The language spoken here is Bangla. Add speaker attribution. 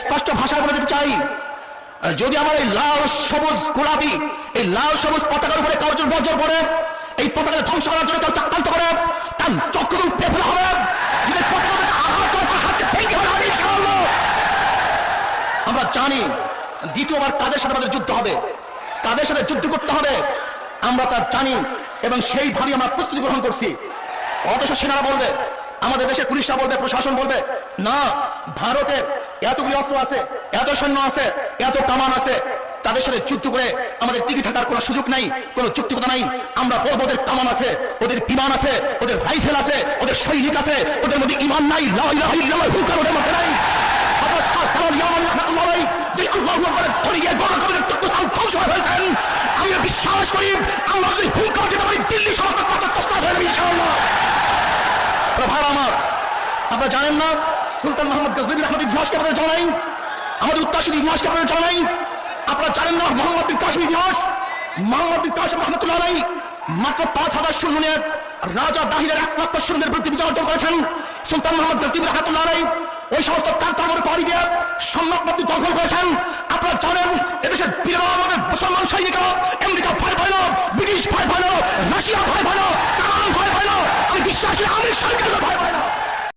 Speaker 1: স্পষ্ট ভাষায় বলে দিতে চাই, যদি আমার এই লাল সবুজ গোলাপি এই লাল সবুজ পতাকার উপরে কার্য বর্জন করে এই পতাকা ধ্বংস করার জন্য কেউ চক্রান্ত করে, তার চক্র উপড়ে ফেলা হবে। যদি পতাকাটাকে আঘাত করে তার হাতকে ভেঙে ফেলা হবে ইনশাআল্লাহ। আমরা জানি দ্বিতীয়বার কাদের সাথে আমাদের যুদ্ধ হবে, কাদের সাথে যুদ্ধ করতে হবে আমরা তা জানি এবং সেইভাবে আমরা প্রস্তুতি গ্রহণ করছি। অথচ সেনারা বলবে, আমাদের দেশের পুলিশরা বলবে, প্রশাসন বলবে, না ভারতের এতগুলি অস্ত্র আছে, এত সৈন্য আছে, এত কামান আছে, তাদের সাথে যুদ্ধ করে আমাদের টিকে থাকার কোনো সুযোগ নাই, কোনো যুক্তিকতা নাই। আমরা বলবো ওদের কামান আছে, ওদের বিমান আছে, ওদের রাইফেল আছে, ওদের সৈনিক আছে, ওদের মধ্যে ঈমান নাই, লা ইলাহা ইল্লাল্লাহ হুঙ্কার ওদের মধ্যে নাই। আমি বিশ্বাস করি আমরা যদি হুঙ্কার দিতে পারি দিল্লি সরকার ইনশাআল্লাহ। ভাই আমার, আপনারা জানেন না সুলতান মোহাম্মদ গজনবী রহমতুল্লাহ ইতিহাসকে আপনারা জানা নাই, আমাদের উত্তরসূরি ইতিহাসকে আপনারা জানা নাই। আপনারা জানেন না মোহাম্মদ বিন কাসিম ইতিহাস, মোহাম্মদ বিন কাসিম রহমতুল্লাহ আলাইহি মাত্র 5000 সৈন্য নিয়ে রাজা দাহিরের 1 লাখ সৈন্যের বিরুদ্ধে বিজয় অর্জন করেছেন। সুলতান মোহাম্মদ গজনবী রহমতুল্লাহ আলাইহি ওই সমস্ত প্রান্তর পাড়ি দিয়ে সম্রাট দখল করেছেন। আপনারা জানেন এদেশের বীর আমাদের মুসলমান সৈনিকরা